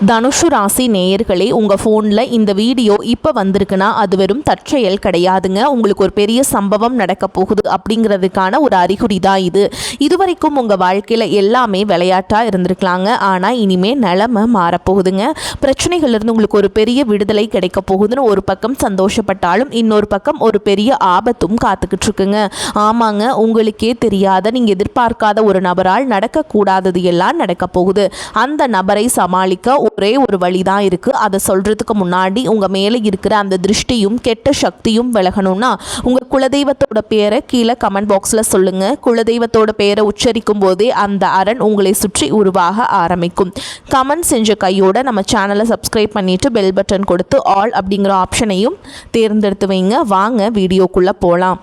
தனுஷு ராசி நேயர்களே, உங்கள் ஃபோனில் இந்த வீடியோ இப்போ வந்திருக்குன்னா அது வெறும் தற்செயல் கிடையாதுங்க. உங்களுக்கு ஒரு பெரிய சம்பவம் நடக்க போகுது அப்படிங்கிறதுக்கான ஒரு அறிகுறி தான் இது. இதுவரைக்கும் உங்கள் வாழ்க்கையில் எல்லாமே விளையாட்டாக இருந்திருக்கலாங்க. ஆனால் இனிமேல் நிலைமை மாறப்போகுதுங்க. பிரச்சனைகள்லேருந்து உங்களுக்கு ஒரு பெரிய விடுதலை கிடைக்க போகுதுன்னு ஒரு பக்கம் சந்தோஷப்பட்டாலும் இன்னொரு பக்கம் ஒரு பெரிய ஆபத்தும் காத்துக்கிட்டு இருக்குங்க. ஆமாங்க, உங்களுக்கே தெரியாத நீங்கள் எதிர்பார்க்காத ஒரு நபரால் நடக்கக்கூடாதது எல்லாம் நடக்க போகுது. அந்த நபரை சமாளிக்க ஒரே ஒரு வழி தான் இருக்குது. அதை சொல்கிறதுக்கு முன்னாடி உங்கள் மேலே இருக்கிற அந்த திருஷ்டியும் கெட்ட சக்தியும் விலகணும்னா உங்கள் குலதெய்வத்தோட பேரை கீழே கமெண்ட் பாக்ஸில் சொல்லுங்கள். குலதெய்வத்தோட பேரை உச்சரிக்கும் போதே அந்த அரண் உங்களை சுற்றி உருவாக ஆரம்பிக்கும். கமெண்ட் செஞ்ச கையோட நம்ம சேனலை சப்ஸ்கிரைப் பண்ணிவிட்டு பெல் பட்டன் கொடுத்து ஆல் அப்படிங்கிற ஆப்ஷனையும் தேர்ந்தெடுத்து வைங்க. வாங்க வீடியோக்குள்ளே போகலாம்.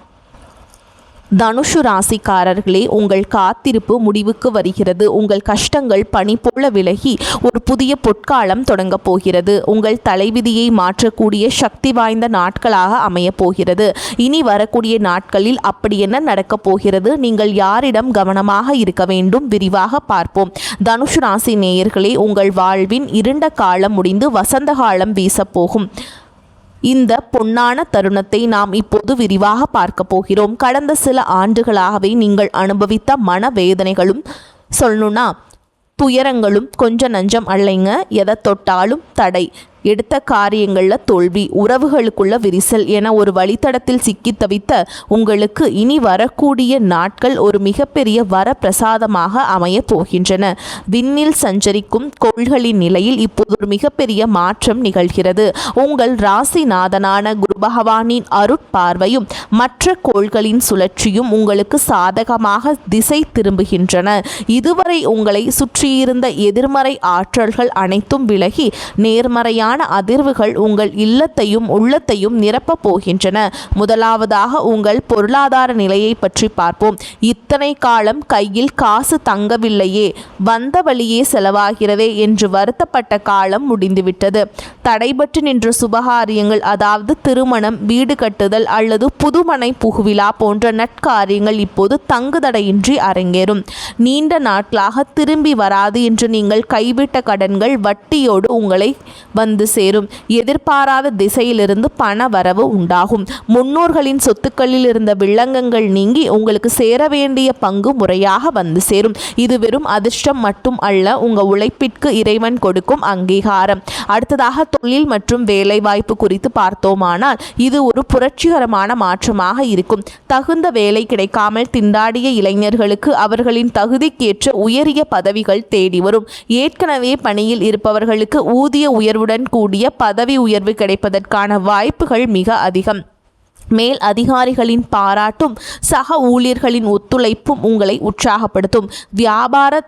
தனுஷு ராசிக்காரர்களே, உங்கள் காத்திருப்பு முடிவுக்கு வருகிறது. உங்கள் கஷ்டங்கள் பனி போல விலகி ஒரு புதிய பொற்காலம் தொடங்க போகிறது. உங்கள் தலைவிதியை மாற்றக்கூடிய சக்தி வாய்ந்த நாட்களாக அமையப் போகிறது. இனி வரக்கூடிய நாட்களில் அப்படி என்ன நடக்கப் போகிறது, நீங்கள் யாரிடம் கவனமாக இருக்க வேண்டும், விரிவாக பார்ப்போம். தனுஷு ராசி நேயர்களே, உங்கள் வாழ்வின் இருண்ட காலம் முடிந்து வசந்த காலம் வீசப்போகும். இந்த பொன்னான தருணத்தை நாம் இப்போது விரிவாக பார்க்க போகிறோம். கடந்த சில ஆண்டுகளாகவே நீங்கள் அனுபவித்த மனவேதனைகளும் சொல்லணும்னா துயரங்களும் கொஞ்சம் நஞ்சம் அல்லைங்க. எதை தொட்டாலும் தடை, எடுத்த காரியங்களில் தோல்வி, உறவுகளுக்குள்ள விரிசல் என ஒரு வழித்தடத்தில் சிக்கி தவித்த உங்களுக்கு இனி வரக்கூடிய நாட்கள் ஒரு மிகப்பெரிய வரப்பிரசாதமாக அமைய போகின்றன. விண்ணில் சஞ்சரிக்கும் கோள்களின் நிலையில் இப்போது ஒரு மிகப்பெரிய மாற்றம் நிகழ்கிறது. உங்கள் ராசிநாதனான குரு பகவானின் அருட்பார்வையும் மற்ற கோள்களின் சுழற்சியும் உங்களுக்கு சாதகமாக திசை திரும்புகின்றன. இதுவரை உங்களை சுற்றியிருந்த எதிர்மறை ஆற்றல்கள் அனைத்தும் விலகி நேர்மறையான அதிர்வுகள் உங்கள் இல்லத்தையும் உள்ளத்தையும் நிரப்பப் போகின்றன. முதலாவதாக உங்கள் பொருளாதார நிலையை பற்றி பார்ப்போம். இத்தனை காலம் கையில் காசு தங்கவில்லையே, வந்த வழியே செலவாகிறதே என்று வருத்தப்பட்ட காலம் முடிந்துவிட்டது. தடைபட்டு நின்ற சுபகாரியங்கள், அதாவது திருமணம், வீடு கட்டுதல் அல்லது புதுமனை புகுவிழா போன்ற நற்காரியங்கள் இப்போது தங்குதடையின்றி அரங்கேறும். நீண்ட நாட்களாக திரும்பி வராது என்று நீங்கள் கைவிட்ட கடன்கள் வட்டியோடு உங்களை வந்து சேரும். எதிர்பாராத திசையிலிருந்து பண வரவு உண்டாகும். முன்னோர்களின் சொத்துக்களில் இருந்த வில்லங்கங்கள் நீங்கி உங்களுக்கு சேர வேண்டிய பங்கு முறையாக வந்து சேரும். இது வெறும் அதிர்ஷ்டம் மட்டும் அல்ல, உங்க உழைப்பிற்கு இறைவன் கொடுக்கும் அங்கீகாரம். அடுத்ததாக தொழில் மற்றும் வேலை வாய்ப்பு குறித்து பார்த்தோமானால் இது ஒரு புரட்சிகரமான மாற்றமாக இருக்கும். தகுந்த வேலை கிடைக்காமல் திண்டாடிய இளைஞர்களுக்கு அவர்களின் தகுதிக்கேற்ற உயரிய பதவிகள் தேடி வரும். ஏற்கனவே பணியில் இருப்பவர்களுக்கு ஊதிய உயர்வுடன் கூடிய பதவி உயர்வு கிடைப்பதற்கான வாய்ப்புகள் மிக அதிகம். மேல் அதிகாரிகளின் பாராட்டும் சக ஊழியர்களின் ஒத்துழைப்பும் உங்களை உற்சாகப்படுத்தும். வியாபார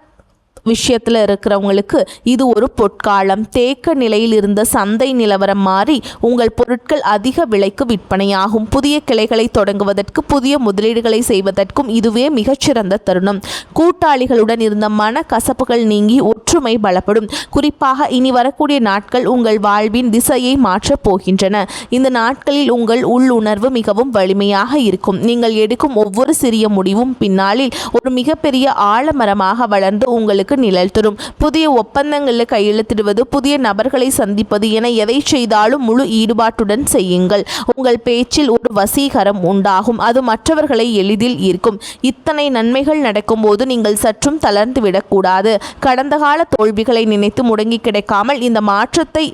விஷயத்தில் இருக்கிறவங்களுக்கு இது ஒரு பொற்காலம். தேக்க நிலையில் இருந்த சந்தை நிலவரம் மாறி உங்கள் பொருட்கள் அதிக விலைக்கு விற்பனையாகும். புதிய கிளைகளை தொடங்குவதற்கு, புதிய முதலீடுகளை செய்வதற்கும் இதுவே மிகச்சிறந்த தருணம். கூட்டாளிகளுடன் இருந்த மன கசப்புகள் நீங்கி ஒற்றுமை பலப்படும். குறிப்பாக இனி வரக்கூடிய நாட்கள் உங்கள் வாழ்வின் திசையை மாற்றப் போகின்றன. இந்த நாட்களில் உங்கள் உள்ளுணர்வு மிகவும் வலிமையாக இருக்கும். நீங்கள் எடுக்கும் ஒவ்வொரு சிறிய முடிவும் பின்னாளில் ஒரு மிகப்பெரிய ஆலமரமாக வளர்ந்து உங்களுக்கு நிழல் தரும். புதிய ஒப்பந்தங்களில் கையெழுத்திடுவது, புதிய நபர்களை சந்திப்பது என எதை செய்தாலும் முழு ஈடுபாட்டுடன் செய்யுங்கள். உங்கள் பேச்சில் ஒரு வசீகரம் உண்டாகும். அது மற்றவர்களை எளிதில் ஈர்க்கும். இத்தனை நன்மைகள் நடக்கும்போது நீங்கள் சற்றும் தளர்ந்து விடக்கூடாது. கடந்த கால தோல்விகளை நினைத்து முடங்கி கிடைக்காமல் இந்த மாற்றத்தை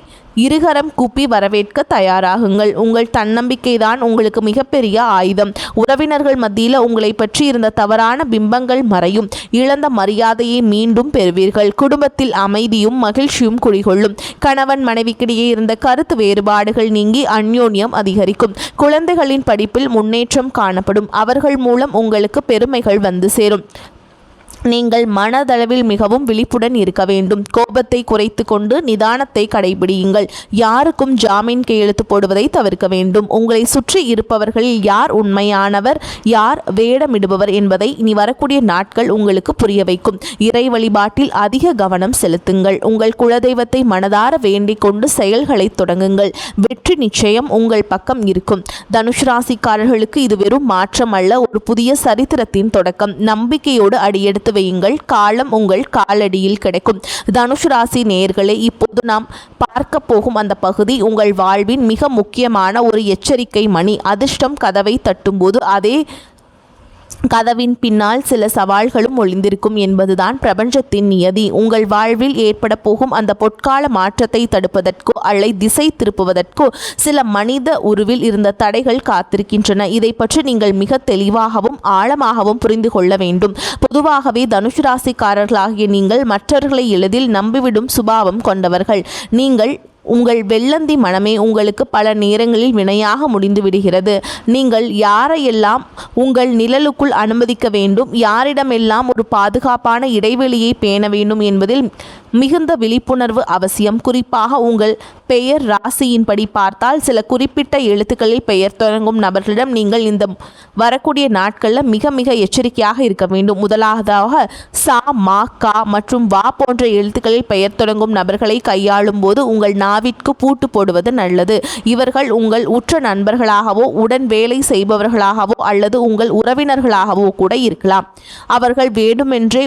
இருகரம் கூப்பி வரவேற்க தயாராகுங்கள். உங்கள் தன்னம்பிக்கை தான் உங்களுக்கு மிகப்பெரிய ஆயுதம். உறவினர்கள் மத்தியில் உங்களை பற்றி இருந்த தவறான பிம்பங்கள் மறையும். இழந்த மரியாதையை மீண்டும் பெறுவீர்கள். குடும்பத்தில் அமைதியும் மகிழ்ச்சியும் குடிகொள்ளும். கணவன் மனைவிக்கிடையே இருந்த கருத்து வேறுபாடுகள் நீங்கி அந்யோன்யம் அதிகரிக்கும். குழந்தைகளின் படிப்பில் முன்னேற்றம் காணப்படும். அவர்கள் மூலம் உங்களுக்கு பெருமைகள் வந்து சேரும். நீங்கள் மனதளவில் மிகவும் விழிப்புடன் இருக்க வேண்டும். கோபத்தை குறைத்து கொண்டு நிதானத்தை கடைபிடியுங்கள். யாருக்கும் ஜாமீன் கையெழுத்து போடுவதை தவிர்க்க வேண்டும். உங்களை சுற்றி இருப்பவர்களில் யார் உண்மையானவர், யார் வேடமிடுபவர் என்பதை இனி வரக்கூடிய நாட்கள் உங்களுக்கு புரிய வைக்கும். இறை வழிபாட்டில் அதிக கவனம் செலுத்துங்கள். உங்கள் குலதெய்வத்தை மனதார வேண்டிக் கொண்டு செயல்களை தொடங்குங்கள். வெற்றி நிச்சயம் உங்கள் பக்கம் இருக்கும். தனுஷ் ராசிக்காரர்களுக்கு இது வெறும் மாற்றம் அல்ல, ஒரு புதிய சரித்திரத்தின் தொடக்கம். நம்பிக்கையோடு அடியெடுத்து வையுங்கள், காலம் உங்கள் காலடியில் கிடைக்கும். தனுசு ராசி நேயர்களே, இப்போது நாம் பார்க்க போகும் அந்த பகுதி உங்கள் வாழ்வின் மிக முக்கியமான ஒரு எச்சரிக்கை மணி. அதிர்ஷ்டம் கதவை தட்டும்போது அதே கதவின் பின்னால் சில சவால்களும் ஒளிந்திருக்கும் என்பதுதான் பிரபஞ்சத்தின் நியதி. உங்கள் வாழ்வில் ஏற்பட போகும் அந்த பொற்கால மாற்றத்தை தடுப்பதற்கோ அல்லது திசை திருப்புவதற்கோ சில மனித உருவில் இருந்த தடைகள் காத்திருக்கின்றன. இதை பற்றி நீங்கள் மிக தெளிவாகவும் ஆழமாகவும் புரிந்து கொள்ள வேண்டும். பொதுவாகவே தனுசு ராசிக்காரர்களாகிய நீங்கள் மற்றவர்களை எளிதில் நம்பிவிடும் சுபாவம் கொண்டவர்கள். உங்கள் வெள்ளந்தி மனமே உங்களுக்கு பல நேரங்களில் வினையாக முடிந்து விடுகிறது. நீங்கள் யாரையெல்லாம் உங்கள் நிழலுக்குள் அனுமதிக்க வேண்டும், யாரிடமெல்லாம் ஒரு பாதுகாப்பான இடைவெளியை பேண வேண்டும் என்பதில் மிகுந்த விழிப்புணர்வு அவசியம். குறிப்பாக உங்கள் பெயர் ராசியின்படி பார்த்தால் சில குறிப்பிட்ட எழுத்துக்களில் பெயர் தொடங்கும் நபர்களிடம் நீங்கள் இந்த வரக்கூடிய நாட்களில் மிக மிக எச்சரிக்கையாக இருக்க வேண்டும். முதலாவதாக சா, மா, கா மற்றும் வா போன்ற எழுத்துக்களில் பெயர் தொடங்கும் நபர்களை கையாளும் போது உங்கள் நாவிற்கு பூட்டு போடுவது நல்லது. இவர்கள் உங்கள் உற்ற நண்பர்களாகவோ உடன் வேலை செய்பவர்களாகவோ அல்லது உங்கள் உறவினர்களாகவோ கூட இருக்கலாம். அவர்கள் வேண்டுமென்றே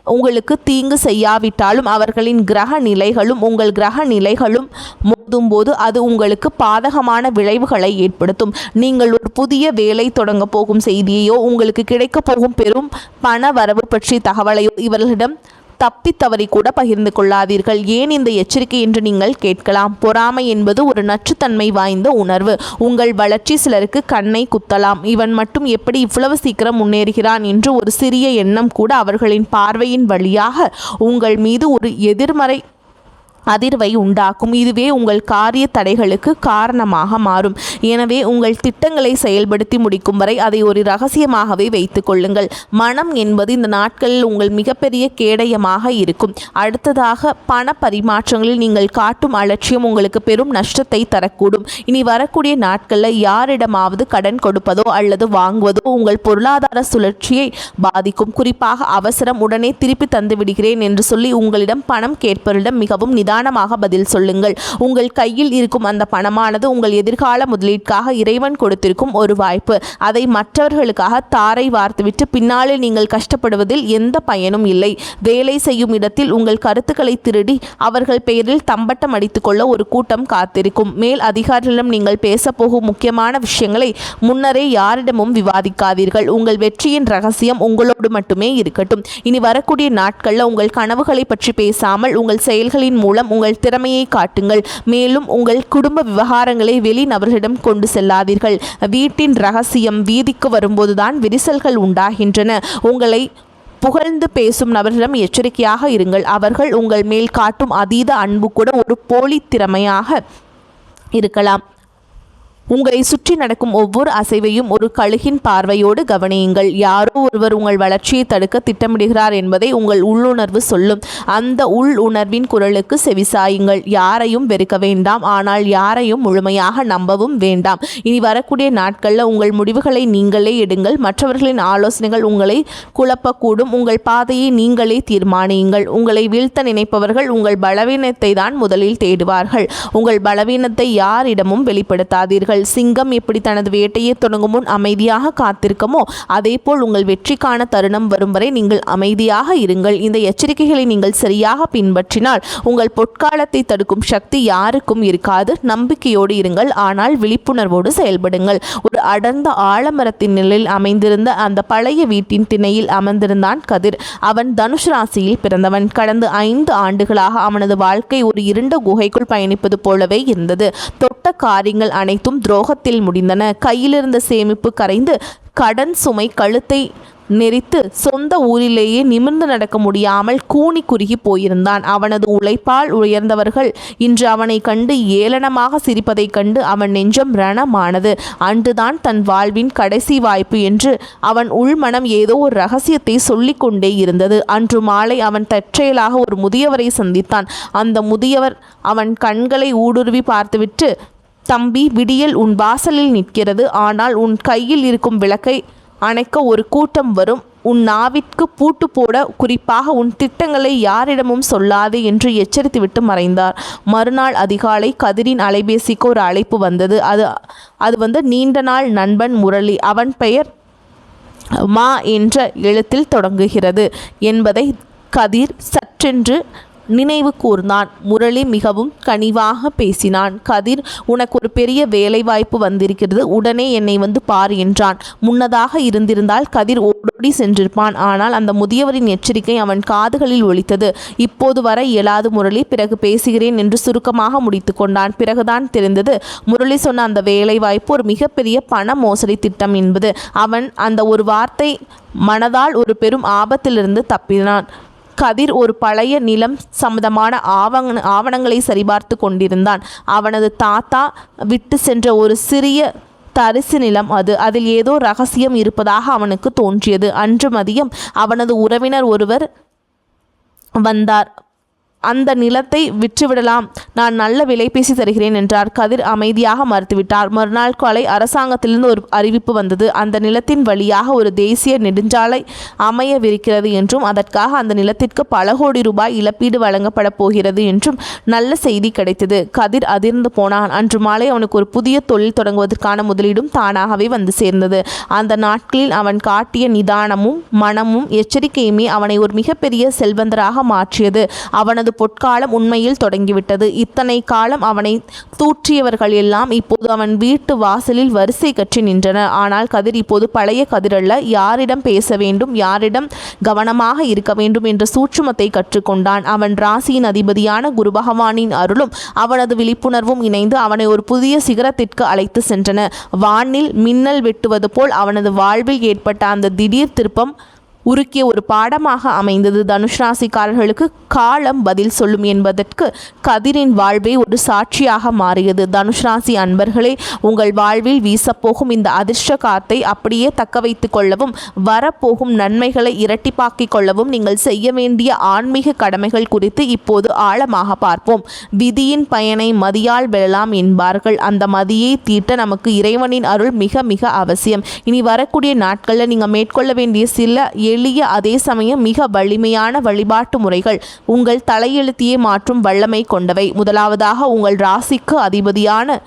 உங்களுக்கு தீங்கு செய்யாவிட்டாலும் அவர்களின் கிரக நிலைகளும் உங்கள் கிரக நிலைகளும் மோதும்போது அது உங்களுக்கு பாதகமான விளைவுகளை ஏற்படுத்தும். நீங்கள் ஒரு புதிய வேலை தொடங்க போகும் செய்தியையோ உங்களுக்கு கிடைக்க போகும் பெரும் பண வரவு பற்றி தகவலையோ இவர்களிடம் தப்பித்தவறி கூட பகிர்ந்து கொள்ளாதீர்கள். ஏன் இந்த எச்சரிக்கை என்று நீங்கள் கேட்கலாம். பொறாமை என்பது ஒரு நச்சுத்தன்மை வாய்ந்த உணர்வு. உங்கள் வளர்ச்சி சிலருக்கு கண்ணை குத்தலாம். இவன் மட்டும் எப்படி இவ்வளவு சீக்கிரம் முன்னேறுகிறான் என்று ஒரு சிறிய எண்ணம் கூட அவர்களின் பார்வையின் வழியாக உங்கள் மீது ஒரு எதிர்மறை அதிர்வை உண்டாக்கும். இதுவே உங்கள் காரிய தடைகளுக்கு காரணமாக மாறும். எனவே உங்கள் திட்டங்களை செயல்படுத்தி முடிக்கும் வரை அதை ஒரு ரகசியமாகவே வைத்துக் கொள்ளுங்கள். மனம் என்பது இந்த நாட்களில் உங்கள் மிகப்பெரிய கேடயமாக இருக்கும். அடுத்ததாக பண பரிமாற்றங்களில் நீங்கள் காட்டும் அலட்சியம் உங்களுக்கு பெரும் நஷ்டத்தை தரக்கூடும். இனி வரக்கூடிய நாட்களில் யாரிடமாவது கடன் கொடுப்பதோ அல்லது வாங்குவதோ உங்கள் பொருளாதார சுழற்சியை பாதிக்கும். குறிப்பாக அவசரம், உடனே திருப்பி தந்து விடுகிறேன் என்று சொல்லி உங்களிடம் பணம் கேட்பவரிடம் மிகவும் நிதானமாக பதில் சொல்லுங்கள். உங்கள் கையில் இருக்கும் அந்த பணமானது உங்கள் எதிர்கால முதலீட்டுக்காக இறைவன் கொடுத்திருக்கும் ஒரு வாய்ப்பு. அதை மற்றவர்களுக்காக தாரை வார்த்துவிட்டு பின்னாளில் நீங்கள் கஷ்டப்படுவதில் எந்த பயனும் இல்லை. வேலை செய்யும் இடத்தில் உங்கள் கருத்துக்களை திருடி அவர்கள் பெயரில் தம்பட்டம் அடித்துக் கொள்ள ஒரு கூட்டம் காத்திருக்கும். மேல் அதிகாரிகளிடம் நீங்கள் பேசப்போகும் முக்கியமான விஷயங்களை முன்னரே யாரிடமும் விவாதிக்காதீர்கள். உங்கள் வெற்றியின் ரகசியம் உங்களோடு மட்டுமே இருக்கட்டும். இனி வரக்கூடிய நாட்களில் உங்கள் கனவுகளை பற்றி பேசாமல் உங்கள் செயல்களின் மூலம் உங்கள் திறமையை காட்டுங்கள். மேலும் உங்கள் குடும்ப விவகாரங்களை வெளி நபர்களிடம் கொண்டு செல்லாதீர்கள். வீட்டின் ரகசியம் வீதிக்கு வரும்போதுதான் விரிசல்கள் உண்டாகின்றன. உங்களை புகழ்ந்து பேசும் நபர்களிடம் எச்சரிக்கையாக இருங்கள். அவர்கள் உங்கள் மேல் காட்டும் அதீத அன்பு கூட ஒரு போலி திறமையாக இருக்கலாம். உங்களை சுற்றி நடக்கும் ஒவ்வொரு அசைவையும் ஒரு கழுகின் பார்வையோடு கவனியுங்கள். யாரோ ஒருவர் உங்கள் வளர்ச்சியை தடுக்க திட்டமிடுகிறார் என்பதை உங்கள் உள்ளுணர்வு சொல்லும். அந்த உள்ளுணர்வின் குரலுக்கு செவிசாயுங்கள். யாரையும் வெறுக்க வேண்டாம், ஆனால் யாரையும் முழுமையாக நம்பவும் வேண்டாம். இனி வரக்கூடிய நாட்களில் உங்கள் முடிவுகளை நீங்களே எடுங்கள். மற்றவர்களின் ஆலோசனைகள் உங்களை குழப்பக்கூடும். உங்கள் பாதையை நீங்களே தீர்மானியுங்கள். உங்களை வீழ்த்த நினைப்பவர்கள் உங்கள் பலவீனத்தை தான் முதலில் தேடுவார்கள். உங்கள் பலவீனத்தை யாரிடமும் வெளிப்படுத்தாதீர்கள். சிங்கம் எப்படி தனது வேட்டையை தொடங்கும் முன் அமைதியாக காத்திருக்குமோ அதேபோல் உங்கள் வெற்றிக்கான தருணம் வரும் வரை நீங்கள் அமைதியாக இருங்கள். இந்த எச்சரிக்கைகளை நீங்கள் சரியாக பின்பற்றினால் உங்கள் பொற்காலத்தை தடுக்கும் சக்தி யாருக்கும் இருக்காது. நம்பிக்கையோடு இருங்கள், ஆனால் விழிப்புணர்வோடு செயல்படுங்கள். ஒரு அடர்ந்த ஆலமரத்தின் நிலையில் அமைந்திருந்த அந்த பழைய வீட்டின் திணையில் அமர்ந்திருந்தான் கதிர். அவன் தனுஷ் ராசியில் பிறந்தவன். கடந்த 5 ஆண்டுகளாக அவனது வாழ்க்கை ஒரு இருண்ட குகைக்குள் பயணிப்பது போலவே இருந்தது. தொட்ட காரியங்கள் அனைத்தும் துரோகத்தில் முடிந்தன. கையிலிருந்த சேமிப்பு கரைந்து கடன் சுமை கழுத்தை நெறித்து சொந்த ஊரிலேயே நிமிர்ந்து நடக்க முடியாமல் கூனி குறுகி போயிருந்தான். அவனது உழைப்பால் உயர்ந்தவர்கள் இன்று அவனை கண்டு ஏளனமாக சிரிப்பதைக் கண்டு அவன் நெஞ்சம் ரணமானது. அன்றுதான் தன் வாழ்வின் கடைசி வாய்ப்பு என்று அவன் உள்மனம் ஏதோ ஒரு ரகசியத்தை சொல்லிக்கொண்டே இருந்தது. அன்று மாலை அவன் தற்செயலாக ஒரு முதியவரை சந்தித்தான். அந்த முதியவர் அவன் கண்களை ஊடுருவி பார்த்துவிட்டு, தம்பி, விடியல் உன் வாசலில் நிற்கிறது. ஆனால் உன் கையில் இருக்கும் விளக்கை அணைக்க ஒரு கூட்டம் வரும். உன் நாவிற்கு பூட்டு போட, குறிப்பாக உன் திட்டங்களை யாரிடமும் சொல்லாதே என்று எச்சரித்துவிட்டு மறைந்தார். மறுநாள் அதிகாலை கதிரின் அலைபேசிக்கு ஒரு அழைப்பு வந்தது. அது நீண்ட நாள் நண்பன் முரளி. அவன் பெயர் மா என்ற எழுத்தில் தொடங்குகிறது என்பதை கதிர் சற்றென்று நினைவு கூர்ந்தான். முரளி மிகவும் கனிவாக பேசினான். கதிர், உனக்கு ஒரு பெரிய வேலைவாய்ப்பு வந்திருக்கிறது, உடனே என்னை வந்து பார் என்றான். முன்னதாக இருந்திருந்தால் கதிர் ஓடோடி சென்றிருப்பான். ஆனால் அந்த முதியவரின் எச்சரிக்கை அவன் காதுகளில் ஒலித்தது. இப்போது வர இயலாது முரளி, பிறகு பேசுகிறேன் என்று சுருக்கமாக முடித்து கொண்டான். பிறகுதான் தெரிந்தது முரளி சொன்ன அந்த வேலைவாய்ப்பு ஒரு மிகப்பெரிய பண மோசடி திட்டம் என்பது. அவன் அந்த ஒரு வார்த்தை மனதால் ஒரு பெரும் ஆபத்திலிருந்து தப்பினான். கதிர் ஒரு பழைய நிலம் சம்பந்தமான ஆவணங்களை சரிபார்த்து கொண்டிருந்தான். அவனது தாத்தா விட்டு சென்ற ஒரு சிறிய தரிசு நிலம் அது. அதில் ஏதோ ரகசியம் இருப்பதாக அவனுக்கு தோன்றியது. அன்று மதியம் அவனது உறவினர் ஒருவர் வந்தார். அந்த நிலத்தை விற்றுவிடலாம், நான் நல்ல விலை பேசி தருகிறேன் என்றார். கதிர் அமைதியாக மறுத்துவிட்டார். மறுநாள் காலை அரசாங்கத்திலிருந்து ஒரு அறிவிப்பு வந்தது. அந்த நிலத்தின் வழியாக ஒரு தேசிய நெடுஞ்சாலை அமையவிருக்கிறது என்றும் அதற்காக அந்த நிலத்திற்கு பல கோடி ரூபாய் இழப்பீடு வழங்கப்பட போகிறது என்றும் நல்ல செய்தி கிடைத்தது. கதிர் அதிர்ந்து போனான். அன்று மாலை அவனுக்கு ஒரு புதிய தொழில் தொடங்குவதற்கான முதலீடும் தானாகவே வந்து சேர்ந்தது. அந்த நாட்களில் அவன் காட்டிய நிதானமும் மனமும் எச்சரிக்கையுமே அவனை ஒரு மிகப்பெரிய செல்வந்தராக மாற்றியது. அவனது பொற்காலம் உண்மையில் தொடங்கிவிட்டது. இத்தனை காலம் அவனை தூற்றியவர்கள் எல்லாம் இப்போது அவன் வீட்டு வாசலில் வரிசை கற்றி நின்றனர். ஆனால் கதிர் இப்போது பழைய கதிரல்ல. யாரிடம் பேச வேண்டும், யாரிடம் கவனமாக இருக்க வேண்டும் என்ற சூட்சுமத்தை கற்றுக்கொண்டான். அவன் ராசியின் அதிபதியான குரு பகவானின் அருளும் அவனது விழிப்புணர்வும் இணைந்து அவனை ஒரு புதிய சிகரத்திற்கு அழைத்து சென்றன. வானில் மின்னல் வெட்டுவது போல் அவனது வாழ்வில் ஏற்பட்ட அந்த திடீர் திருப்பம் உருக்கிய ஒரு பாடமாக அமைந்தது. தனுஷ் ராசிக்காரர்களுக்கு காலம் பதில் சொல்லும் என்பதற்கு கதிரின் வாழ்வே ஒரு சாட்சியாக மாறியது. தனுஷ் ராசி அன்பர்களே, உங்கள் வாழ்வில் வீசப்போகும் இந்த அதிர்ஷ்ட காத்தை அப்படியே தக்க வைத்து கொள்ளவும் வரப்போகும் நன்மைகளை இரட்டிப்பாக்கிக் கொள்ளவும் நீங்கள் செய்ய வேண்டிய ஆன்மீக கடமைகள் குறித்து இப்போது ஆழமாக பார்ப்போம். விதியின் பயனை மதியால் வெல்லலாம் என்பார்கள். அந்த மதியை தீட்ட நமக்கு இறைவனின் அருள் மிக மிக அவசியம். இனி வரக்கூடிய நாட்களில் நீங்கள் மேற்கொள்ள வேண்டிய சில எளிய அதே சமயம் மிக வலிமையான வழிபாட்டு முறைகள் உங்கள் தலையெழுத்தையே மாற்றும் வல்லமை கொண்டவை. முதலாவதாக, உங்கள் ராசிக்கு அதிபதியான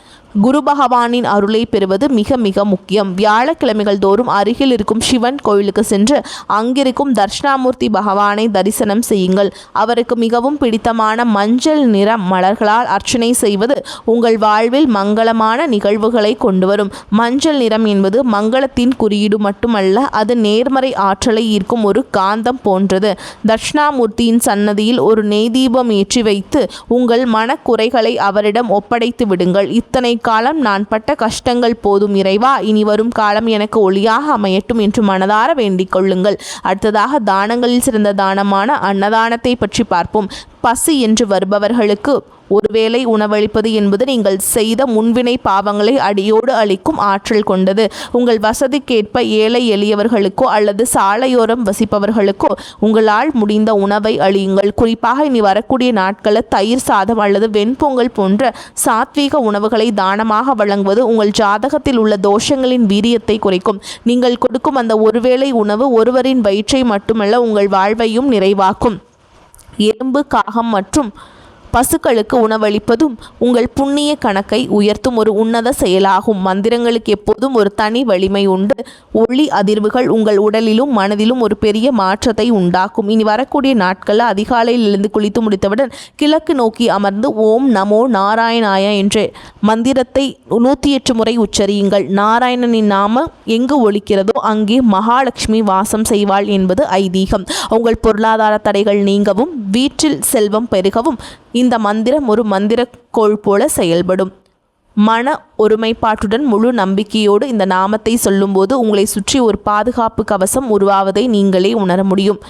குரு பகவானின் அருளை பெறுவது மிக மிக முக்கியம். வியாழக்கிழமைகள் தோறும் அருகில் இருக்கும் சிவன் கோயிலுக்கு சென்று அங்கிருக்கும் தட்சிணாமூர்த்தி பகவானை தரிசனம் செய்யுங்கள். அவருக்கு மிகவும் பிடித்தமான மஞ்சள் நிற மலர்களால் அர்ச்சனை செய்வது உங்கள் வாழ்வில் மங்களமான நிகழ்வுகளை கொண்டு வரும். மஞ்சள் நிறம் என்பது மங்களத்தின் குறியீடு மட்டுமல்ல, அது நேர்மறை ஆற்றலை ஈர்க்கும் ஒரு காந்தம் போன்றது. தட்சிணாமூர்த்தியின் சன்னதியில் ஒரு நெய் தீபம் ஏற்றி வைத்து உங்கள் மனக்குறைகளை அவரிடம் ஒப்படைத்து விடுங்கள். இத்தனை காலம் நான் பட்ட கஷ்டங்கள் போதும் இறைவா, இனி வரும் காலம் எனக்கு ஒளியாக அமையட்டும் என்று மனதார வேண்டிக் கொள்ளுங்கள். அடுத்ததாக, தானங்களில் சிறந்த தானமான அன்னதானத்தை பற்றி பார்ப்போம். பசி என்று வருபவர்களுக்கு ஒருவேளை உணவளிப்பது என்பது நீங்கள் செய்த முன்வினை பாவங்களை அடியோடு அளிக்கும் ஆற்றல் கொண்டது. உங்கள் வசதிக்கேற்ப ஏழை எளியவர்களுக்கோ அல்லது சாலையோரம் வசிப்பவர்களுக்கோ உங்களால் முடிந்த உணவை அளியுங்கள். குறிப்பாக இனி வரக்கூடிய நாட்களில் தயிர் சாதம் அல்லது வெண்பொங்கல் போன்ற சாத்வீக உணவுகளை தானமாக வழங்குவது உங்கள் ஜாதகத்தில் உள்ள தோஷங்களின் வீரியத்தை குறைக்கும். நீங்கள் கொடுக்கும் அந்த ஒருவேளை உணவு ஒருவரின் வயிற்றை மட்டுமல்ல, உங்கள் வாழ்வையும் நிறைவாக்கும். எறும்பு, காகம் மற்றும் பசுக்களுக்கு உணவளிப்பதும் உங்கள் புண்ணிய கணக்கை உயர்த்தும் ஒரு உன்னத செயலாகும். மந்திரங்களுக்கு எப்போதும் ஒரு தனி வலிமை உண்டு. ஒளி அதிர்வுகள் உங்கள் உடலிலும் மனதிலும் ஒரு பெரிய மாற்றத்தை உண்டாக்கும். இனி வரக்கூடிய நாட்களில் அதிகாலையில் எழுந்து குளித்து முடித்தவுடன் கிழக்கு நோக்கி அமர்ந்து ஓம் நமோ நாராயணாய என்ற மந்திரத்தை 108 முறை உச்சரியுங்கள். நாராயணனின் நாமம் எங்கு ஒலிக்கிறதோ அங்கே மகாலட்சுமி வாசம் செய்வாள் என்பது ஐதீகம். உங்கள் பொருளாதார தடைகள் நீங்கவும் வீட்டில் செல்வம் பெருகவும் இந்த மந்திரம் ஒரு மந்திரக்கோள் போல செயல்படும். மன ஒருமைப்பாட்டுடன் முழு நம்பிக்கையோடு இந்த நாமத்தை சொல்லும்போது உங்களை சுற்றி ஒரு பாதுகாப்பு கவசம் உருவாவதை நீங்களே உணர முடியும்.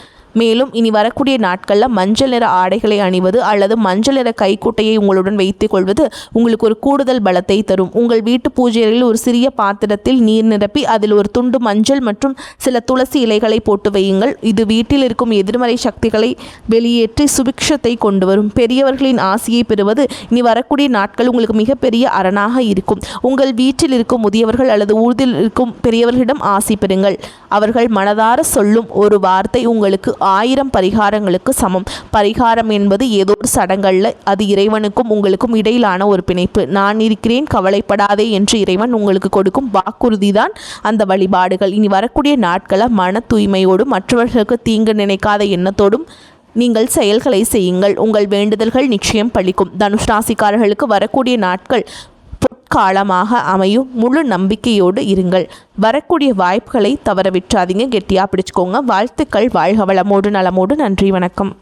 மேலும் இனி வரக்கூடிய நாட்களில் மஞ்சள் நிற ஆடைகளை அணிவது அல்லது மஞ்சள் நிற கைக்குட்டையை உங்களுடன் வைத்துக் கொள்வது உங்களுக்கு ஒரு கூடுதல் பலத்தை தரும். உங்கள் வீட்டு பூஜைகளில் ஒரு சிறிய பாத்திரத்தில் நீர் நிரப்பி அதில் ஒரு துண்டு மஞ்சள் மற்றும் சில துளசி இலைகளை போட்டு வையுங்கள். இது வீட்டில் இருக்கும் எதிர்மறை சக்திகளை வெளியேற்றி சுபிக்ஷத்தை கொண்டு வரும். பெரியவர்களின் ஆசையை பெறுவது இனி வரக்கூடிய நாட்கள் உங்களுக்கு மிகப்பெரிய அரணாக இருக்கும். உங்கள் வீட்டில் இருக்கும் முதியவர்கள் அல்லது ஊரில் இருக்கும் பெரியவர்களிடம் ஆசை பெறுங்கள். அவர்கள் மனதார சொல்லும் ஒரு வார்த்தை உங்களுக்கு 1000 பரிகாரங்களுக்கு சமம். பரிகாரம் என்பது ஏதோ ஒரு சடங்கல்ல, அது இறைவனுக்கும் உங்களுக்கும் இடையிலான ஒரு பிணைப்பு. நான் இருக்கிறேன், கவலைப்படாதே என்று இறைவன் உங்களுக்கு கொடுக்கும் வாக்குறுதி தான் அந்த வழிபாடுகள். இனி வரக்கூடிய நாட்களை மன தூய்மையோடு, மற்றவர்களுக்கு தீங்கு நினைக்காத எண்ணத்தோடும் நீங்கள் செயல்களை செய்யுங்கள். உங்கள் வேண்டுதல்கள் நிச்சயம் பலிக்கும். தனுஷ் ராசிக்காரர்களுக்கு வரக்கூடிய நாட்கள் பொற்காலமாக அமையும். முழு நம்பிக்கையோடு இருங்கள். வரக்கூடிய வாய்ப்புகளை தவற விட்டுறாதீங்க. கெட்டியாக பிடிச்சுக்கோங்க. வாழ்த்துக்கள். வாழ்க வளமோடு நலமோடு. நன்றி, வணக்கம்.